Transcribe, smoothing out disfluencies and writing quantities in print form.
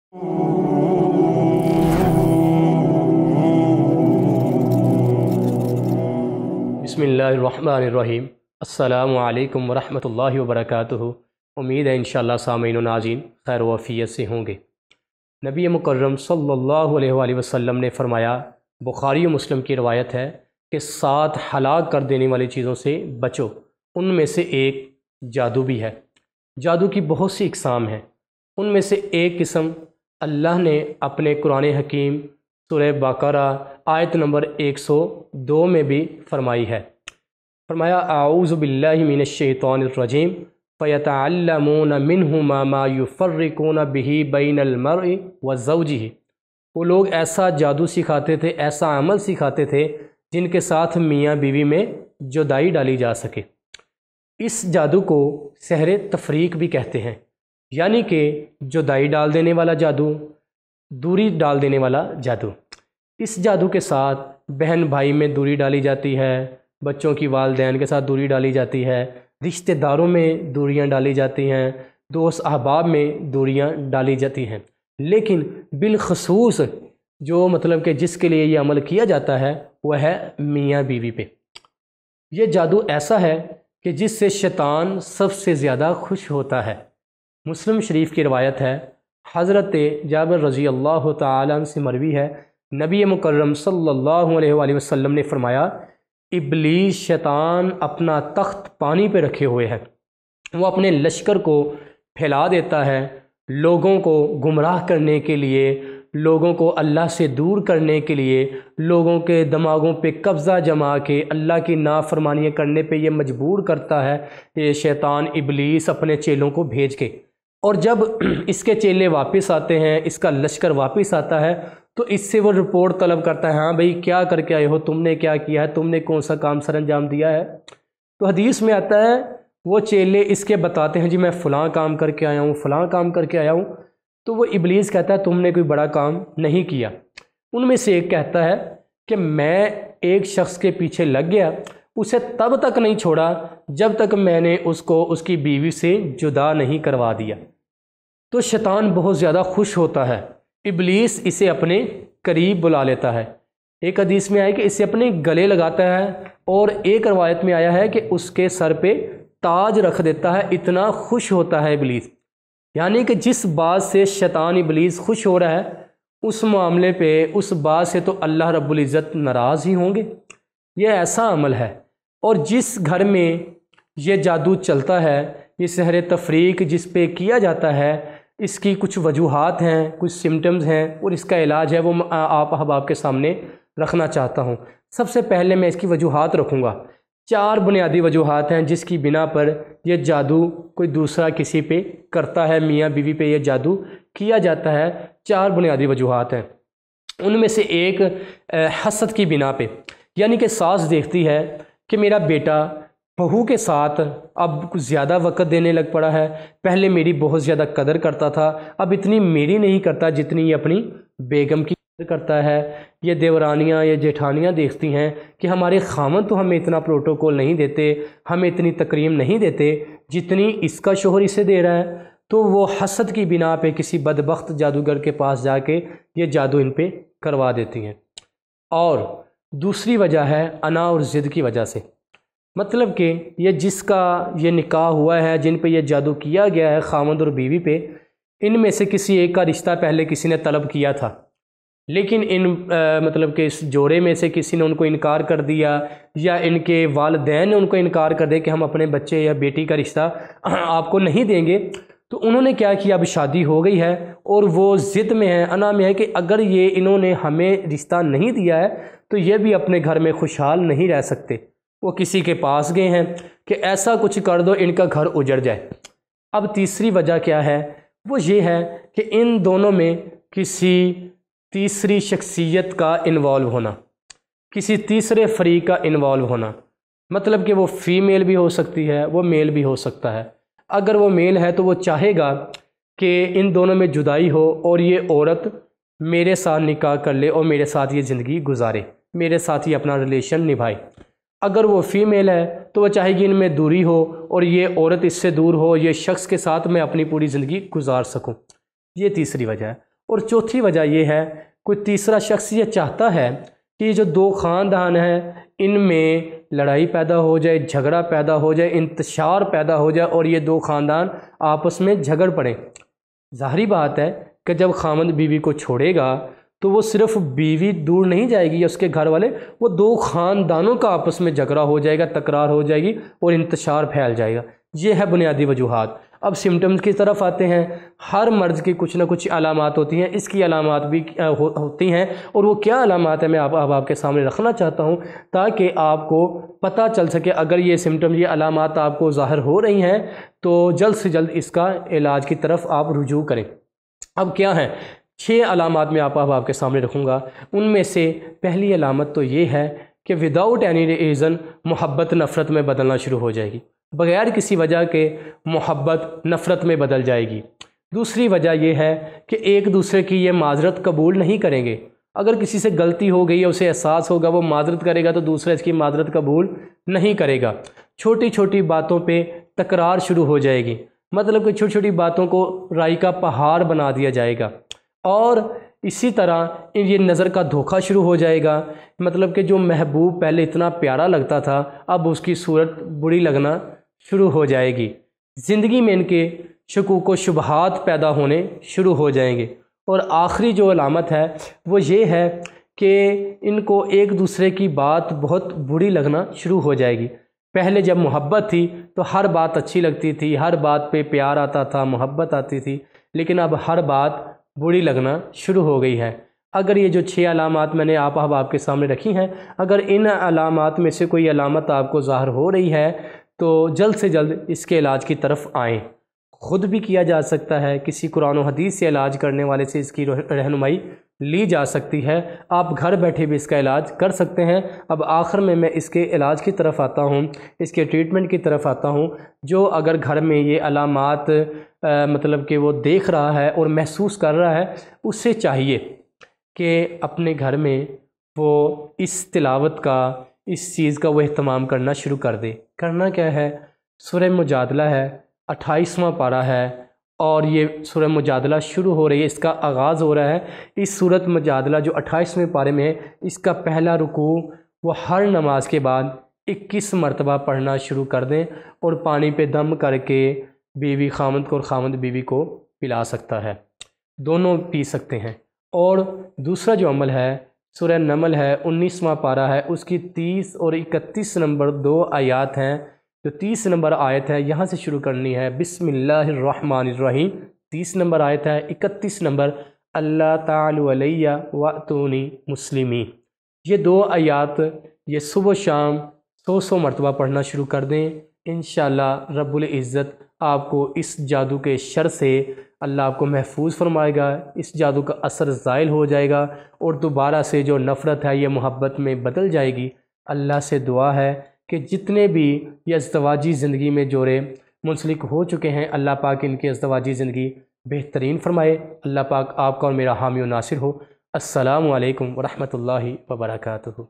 بسم اللہ الرحمن الرحیم۔ السلام علیکم ورحمۃ اللہ وبرکاتہ۔ امید ہے انشاءاللہ سامعین و ناظرین خیر و عافیت سے ہوں گے۔ نبی مکرم صلی اللہ علیہ وآلہ وسلم نے فرمایا، بخاری و مسلم کی روایت ہے کہ 7 ہلاک کر دینے والی چیزوں سے بچو، ان میں سے ایک جادو بھی ہے۔ جادو کی بہت سی اقسام ہیں، ان میں سے ایک قسم اللہ نے اپنے قرآن حکیم سورہ بقرہ آیت نمبر 102 میں بھی فرمائی ہے۔ فرمایا اعوذ باللہ من الشیطان الرجیم فیتعلمون منہما ما یفرقون بہ بین المرء وزوجہ۔ وہ لوگ ایسا جادو سکھاتے تھے، ایسا عمل سکھاتے تھے جن کے ساتھ میاں بیوی میں جدائی ڈالی جا سکے۔ اس جادو کو سحر تفریق بھی کہتے ہیں، یعنی کہ جدائی ڈال دینے والا جادو، دوری ڈال دینے والا جادو۔ اس جادو کے ساتھ بہن بھائی میں دوری ڈالی جاتی ہے، بچوں کی والدین کے ساتھ دوری ڈالی جاتی ہے، رشتہ داروں میں دوریاں ڈالی جاتی ہیں، دوست احباب میں دوریاں ڈالی جاتی ہیں۔ لیکن بالخصوص جو کہ جس کے لیے یہ عمل کیا جاتا ہے وہ ہے میاں بیوی پہ۔ یہ جادو ایسا ہے کہ جس سے شیطان سب سے زیادہ خوش ہوتا ہے۔ مسلم شریف کی روایت ہے، حضرت جابر رضی اللہ تعالیٰ عنہ سے مروی ہے، نبی مکرم صلی اللہ علیہ وآلہ وسلم نے فرمایا، ابلیس شیطان اپنا تخت پانی پہ رکھے ہوئے ہے، وہ اپنے لشکر کو پھیلا دیتا ہے، لوگوں کو گمراہ کرنے کے لیے، لوگوں کو اللہ سے دور کرنے کے لیے، لوگوں کے دماغوں پہ قبضہ جما کے اللہ کی نافرمانیاں کرنے پہ یہ مجبور کرتا ہے یہ شیطان ابلیس اپنے چیلوں کو بھیج کے۔ اور جب اس کے چیلے واپس آتے ہیں، اس کا لشکر واپس آتا ہے تو اس سے وہ رپورٹ طلب کرتا ہے، ہاں بھئی کیا کر کے آئے ہو، تم نے کیا کیا ہے، تم نے کون سا کام سر انجام دیا ہے۔ تو حدیث میں آتا ہے وہ چیلے اس کے بتاتے ہیں، جی میں فلاں کام کر کے آیا ہوں، فلاں کام کر کے آیا ہوں۔ تو وہ ابلیس کہتا ہے تم نے کوئی بڑا کام نہیں کیا۔ ان میں سے ایک کہتا ہے کہ میں ایک شخص کے پیچھے لگ گیا، اسے تب تک نہیں چھوڑا جب تک میں نے اس کو اس کی بیوی سے جدا نہیں کروا دیا۔ تو شیطان بہت زیادہ خوش ہوتا ہے، ابلیس اسے اپنے قریب بلا لیتا ہے۔ ایک حدیث میں آیا کہ اسے اپنے گلے لگاتا ہے، اور ایک روایت میں آیا ہے کہ اس کے سر پہ تاج رکھ دیتا ہے، اتنا خوش ہوتا ہے ابلیس۔ یعنی کہ جس بات سے شیطان ابلیس خوش ہو رہا ہے، اس معاملے پہ، اس بات سے تو اللہ رب العزت ناراض ہی ہوں گے۔ یہ ایسا عمل ہے، اور جس گھر میں یہ جادو چلتا ہے، یہ سحر تفریق جس پہ کیا جاتا ہے، اس کی کچھ وجوہات ہیں، کچھ سمٹمز ہیں، اور اس کا علاج ہے، وہ آپ احباب کے سامنے رکھنا چاہتا ہوں۔ سب سے پہلے میں اس کی وجوہات رکھوں گا۔ 4 بنیادی وجوہات ہیں جس کی بنا پر یہ جادو کوئی دوسرا کسی پہ کرتا ہے، میاں بیوی پہ یہ جادو کیا جاتا ہے۔ 4 بنیادی وجوہات ہیں۔ ان میں سے ایک حسد کی بنا پہ، یعنی کہ ساس دیکھتی ہے کہ میرا بیٹا بہو کے ساتھ اب کچھ زیادہ وقت دینے لگ پڑا ہے، پہلے میری بہت زیادہ قدر کرتا تھا، اب اتنی میری نہیں کرتا جتنی یہ اپنی بیگم کی قدر کرتا ہے۔ یہ دیورانیاں، یہ جیٹھانیاں دیکھتی ہیں کہ ہمارے خامن تو ہمیں اتنا پروٹوکول نہیں دیتے، ہمیں اتنی تکریم نہیں دیتے جتنی اس کا شوہر اسے دے رہا ہے۔ تو وہ حسد کی بنا پہ کسی بدبخت جادوگر کے پاس جا کے یہ جادو ان پہ کروا دیتی ہیں۔ اور دوسری وجہ ہے انا اور ضد کی وجہ سے، مطلب کہ یہ جس کا یہ نکاح ہوا ہے، جن پہ یہ جادو کیا گیا ہے، خامند اور بیوی پہ، ان میں سے کسی ایک کا رشتہ پہلے کسی نے طلب کیا تھا، لیکن کہ اس جوڑے میں سے کسی نے ان کو انکار کر دیا، یا ان کے والدین نے ان کو انکار کر دیا کہ ہم اپنے بچے یا بیٹی کا رشتہ آپ کو نہیں دیں گے۔ تو انہوں نے کیا کیا، اب شادی ہو گئی ہے اور وہ ضد میں ہے، انا میں ہے کہ اگر یہ انہوں نے ہمیں رشتہ نہیں دیا ہے تو یہ بھی اپنے گھر میں خوشحال نہیں رہ سکتے۔ وہ کسی کے پاس گئے ہیں کہ ایسا کچھ کر دو ان کا گھر اجڑ جائے۔ اب تیسری وجہ کیا ہے، وہ یہ ہے کہ ان دونوں میں کسی تیسری شخصیت کا انوالو ہونا، کسی تیسرے فریق کا انوالو ہونا، مطلب کہ وہ فیمیل بھی ہو سکتی ہے، وہ میل بھی ہو سکتا ہے۔ اگر وہ میل ہے تو وہ چاہے گا کہ ان دونوں میں جدائی ہو اور یہ عورت میرے ساتھ نکاح کر لے اور میرے ساتھ یہ زندگی گزارے، میرے ساتھ ہی اپنا ریلیشن نبھائے۔ اگر وہ فیمیل ہے تو وہ چاہے گی ان میں دوری ہو اور یہ عورت اس سے دور ہو، یہ شخص کے ساتھ میں اپنی پوری زندگی گزار سکوں۔ یہ تیسری وجہ ہے۔ اور چوتھی وجہ یہ ہے کوئی تیسرا شخص یہ چاہتا ہے کہ یہ جو دو خاندان ہیں ان میں لڑائی پیدا ہو جائے، جھگڑا پیدا ہو جائے، انتشار پیدا ہو جائے اور یہ دو خاندان آپس میں جھگڑ پڑیں۔ ظاہری بات ہے کہ جب خامند بیوی کو چھوڑے گا تو وہ صرف بیوی دور نہیں جائے گی یا اس کے گھر والے، وہ دو خاندانوں کا آپس میں جھگڑا ہو جائے گا، تکرار ہو جائے گی اور انتشار پھیل جائے گا۔ یہ ہے بنیادی وجوہات۔ اب سمٹمز کی طرف آتے ہیں۔ ہر مرض کی کچھ نہ کچھ علامات ہوتی ہیں، اس کی علامات بھی ہوتی ہیں، اور وہ کیا علامات ہیں میں آپ کے سامنے رکھنا چاہتا ہوں تاکہ آپ کو پتہ چل سکے اگر یہ سمٹم، یہ علامات آپ کو ظاہر ہو رہی ہیں تو جلد سے جلد اس کا علاج کی طرف آپ رجوع کریں۔ اب کیا ہیں 6 علامات میں آپ کے سامنے رکھوں گا۔ ان میں سے پہلی علامت تو یہ ہے کہ وداؤٹ اینی ریزن محبت نفرت میں بدلنا شروع ہو جائے گی، بغیر کسی وجہ کے محبت نفرت میں بدل جائے گی۔ دوسری وجہ یہ ہے کہ ایک دوسرے کی یہ معذرت قبول نہیں کریں گے۔ اگر کسی سے غلطی ہو گئی ہے، اسے احساس ہوگا، وہ معذرت کرے گا تو دوسرا اس کی معذرت قبول نہیں کرے گا۔ چھوٹی چھوٹی باتوں پہ تکرار شروع ہو جائے گی، مطلب کہ چھوٹی چھوٹی باتوں کو رائی کا پہاڑ بنا دیا جائے گا۔ اور اسی طرح یہ نظر کا دھوکہ شروع ہو جائے گا، مطلب کہ جو محبوب پہلے اتنا پیارا لگتا تھا اب اس کی صورت بری لگنا شروع ہو جائے گی۔ زندگی میں ان کے شکوک و شبہات پیدا ہونے شروع ہو جائیں گے۔ اور آخری جو علامت ہے وہ یہ ہے کہ ان کو ایک دوسرے کی بات بہت بری لگنا شروع ہو جائے گی۔ پہلے جب محبت تھی تو ہر بات اچھی لگتی تھی، ہر بات پہ پیار آتا تھا، محبت آتی تھی، لیکن اب ہر بات بری لگنا شروع ہو گئی ہے۔ اگر یہ جو 6 علامات میں نے آپ کے سامنے رکھی ہیں، اگر ان علامات میں سے کوئی علامت آپ کو ظاہر ہو رہی ہے تو جلد سے جلد اس کے علاج کی طرف آئیں۔ خود بھی کیا جا سکتا ہے، کسی قرآن و حدیث سے علاج کرنے والے سے اس کی رہنمائی لی جا سکتی ہے، آپ گھر بیٹھے بھی اس کا علاج کر سکتے ہیں۔ اب آخر میں اس کے علاج کی طرف آتا ہوں، اس کے ٹریٹمنٹ کی طرف آتا ہوں۔ جو اگر گھر میں یہ علامات مطلب کہ وہ دیکھ رہا ہے اور محسوس کر رہا ہے، اس سے چاہیے کہ اپنے گھر میں وہ اس تلاوت کا، اس چیز کا وہ اہتمام کرنا شروع کر دے۔ کرنا کیا ہے؟ سورہ مجادلہ ہے، 28واں پارہ ہے، اور یہ سورہ مجادلہ شروع ہو رہی ہے، اس کا آغاز ہو رہا ہے۔ اس سورۃ مجادلہ جو 28ویں پارے میں ہے، اس کا پہلا رکوع وہ ہر نماز کے بعد 21 مرتبہ پڑھنا شروع کر دیں، اور پانی پہ دم کر کے بیوی خامند کو اور خامند بیوی کو پلا سکتا ہے، دونوں پی سکتے ہیں۔ اور دوسرا جو عمل ہے سورہ نمل ہے، 19واں پارہ ہے، اس کی 30 اور 31 نمبر 2 آیات ہیں۔ جو 30 نمبر آیت ہے یہاں سے شروع کرنی ہے، بسم اللہ الرحمن الرحیم، 30 نمبر آیت ہے، 31 نمبر اللہ تعالی علیہ واتونی مسلمین۔ یہ 2 آیات یہ صبح و شام 100 مرتبہ پڑھنا شروع کر دیں، انشاءاللہ رب العزت آپ کو اس جادو کے شر سے اللہ آپ کو محفوظ فرمائے گا، اس جادو کا اثر زائل ہو جائے گا، اور دوبارہ سے جو نفرت ہے یہ محبت میں بدل جائے گی۔ اللہ سے دعا ہے کہ جتنے بھی یہ ازدواجی زندگی میں جوڑے منسلک ہو چکے ہیں، اللہ پاک ان کی ازدواجی زندگی بہترین فرمائے۔ اللہ پاک آپ کا اور میرا حامی و ناصر ہو۔ السلام علیکم ورحمۃ اللہ وبرکاتہ۔